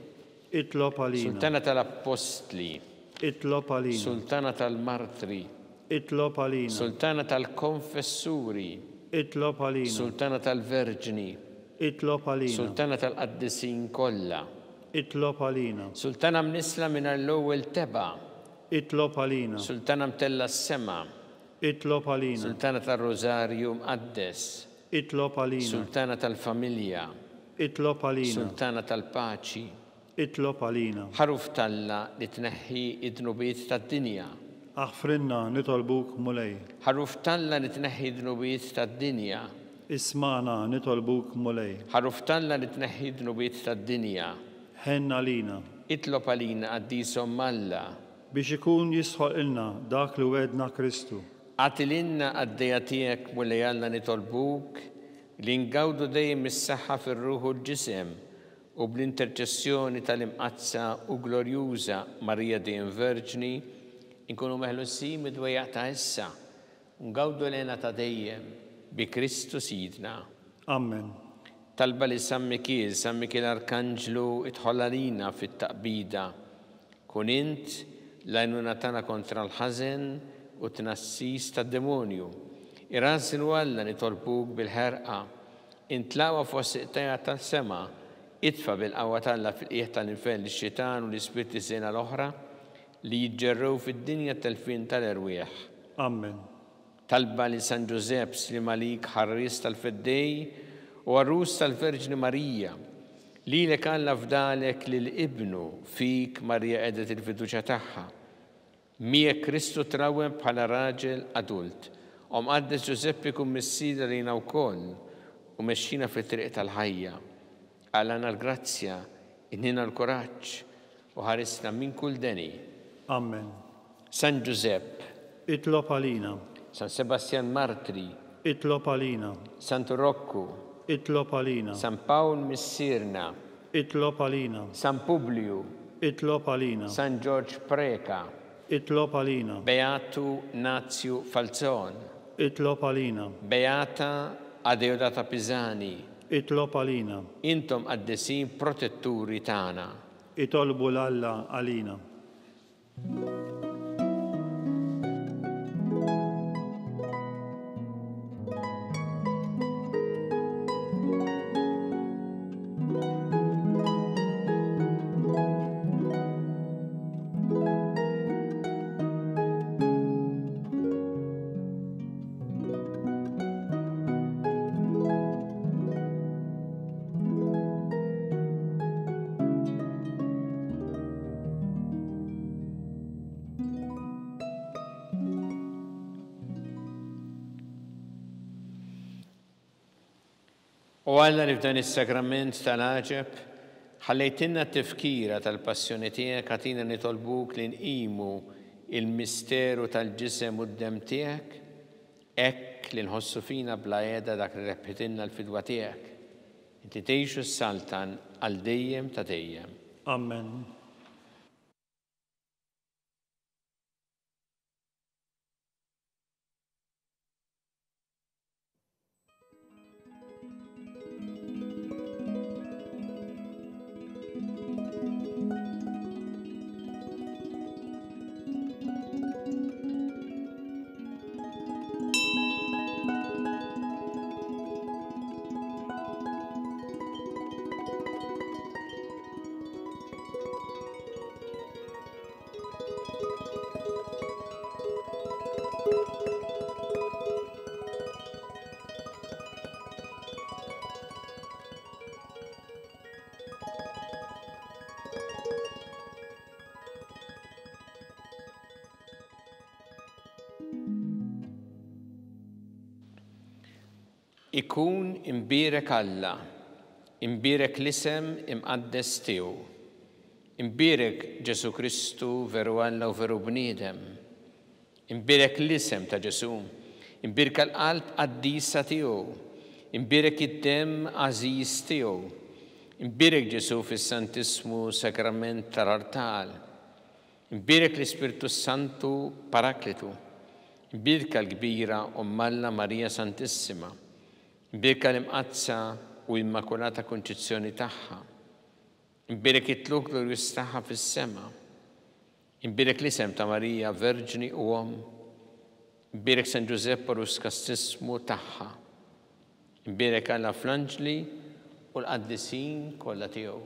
itlob għalina, sultana tal-apostli, itlob għalina, sultana tal-martri, itlob għalina, sultana tal-konfessuri, itlob għalina, sultana tal-verġni, itlob għalina, sultana tal-qaddisin kollha, itlob għalina, sultana mnisla minn l-ewwel teba, itlob għalina, sultana mtella s-sema, itlob għalina, sultana tal-Rożarju mqaddes, itlob għalina, sultana tal-familja, itlob għalina, sultana tal-paċi, itlob għalina, ħaruf talla li tneħħi id-dnubiet tad-dinja, aħfrinna nitolbuk mulej, ħaruf talla li tneħħi id-dnubiet tad-dinja, ismana nitolbuk mulej, ħaruf talla li tneħħi id-dnubiet tad-dinja, ħenna lina, itlob għalina qaddieshom Alla, biex ikun jisħol ilna dak li wedna Kristu. għatilinna għaddejja tiegħek mulej Alla nitolbuk li ngawdu dejjem is-saħħa fir-ruħ u l-ġisem u bl-interċessjoni tal-imqazza u glorjuża Marija dejjem Verġni inkunu meħlusin mid-dwejjaq ta' issa u ngawdu lena ta' dejjem bi Kristu Sidna. Amen. Talba li San Mikil Arkanġlu idħol għalina fit-taqbida. Kun int l-għajnuna tagħna kontra l-ħażen u tnassis tad-demonju. Irransilu Alla nitolbuk bil-ħerqa, intlaqwa fost iqtajja tas-sema, idfa bil-qawwa tagħna fil-qiegħ tal-infern ix-xitan u l-ispirti żejna l-oħra li jiġġerrew fid-dinja telfin tal-erwieħ. Amen. Talba li San Ġusepp li Malik ħarris tal-Feddej u għarrus tal-Verġni Marija, li lek Alla fdalek li l-ibnu fik Marija edet il-fiduċa tagħha. Miegħek Kristu trawem bħala raġel adult. Qaddes Ġusepp ikun missida lejna wkoll u mexxina fit-triq tal-ħajja. Għalana l-grazzja, innina l-kuraġġ u ħarisna minn kull deni. Amen. San Ġusepp, itlob għalina, San Sebastian Martri, itlob għalina, San Turokku, itlob għalina, San Pawl Missirna, itlob għalina, San Publiu, itlob għalina, San George Preka, itlob għalina, Beatu Nazju Falzon, itlob għalina, Beata Adeodata Pisani, itlob għalina, intom qaddesin protetturi tagħna. itolbu l-Alla għalina. U Alla li f'dan is-sakrament tal-għaġeb ħallejtinna t-tifkira tal-passjoni tiegħek għatina nitolbuk li nqimu il-misteru tal-ġisem u d-dem tiegħek, hekk li nħossu fina bla qiegħda dak li rebħitilna l-fidwa tiegħek. Inti tgħixu s-saltan għal dejjem ta' dejjem. Amen. Ikun imbirek Alla, imbirek l-isem imqaddes tiegħu, imbirek Ġesu Kristu veru Alla u veru bniedem, Imbirek l-isem ta' Ġesu, imbirka l-qalb qaddisa tiegħu, imbirek id-dem għażiż tiegħu, imbirek Ġesu fis-Santismu Sakrament tal-Artal, imbirek l-Ispirtu Santu Paraklitu, imbirka l-kbira Ummalla Marija Santissima, imbirka l-imqazza u immakulata konċizzjoni tagħha, imbirek it-tluk glorjus tagħha fis-sema, imbirek l-isem ta' Marija Verġni u imbirek San Giuseppe Ruskastismu tagħha, imbirek Alla fl-anġli u l-qaddisin kollha tiegħu.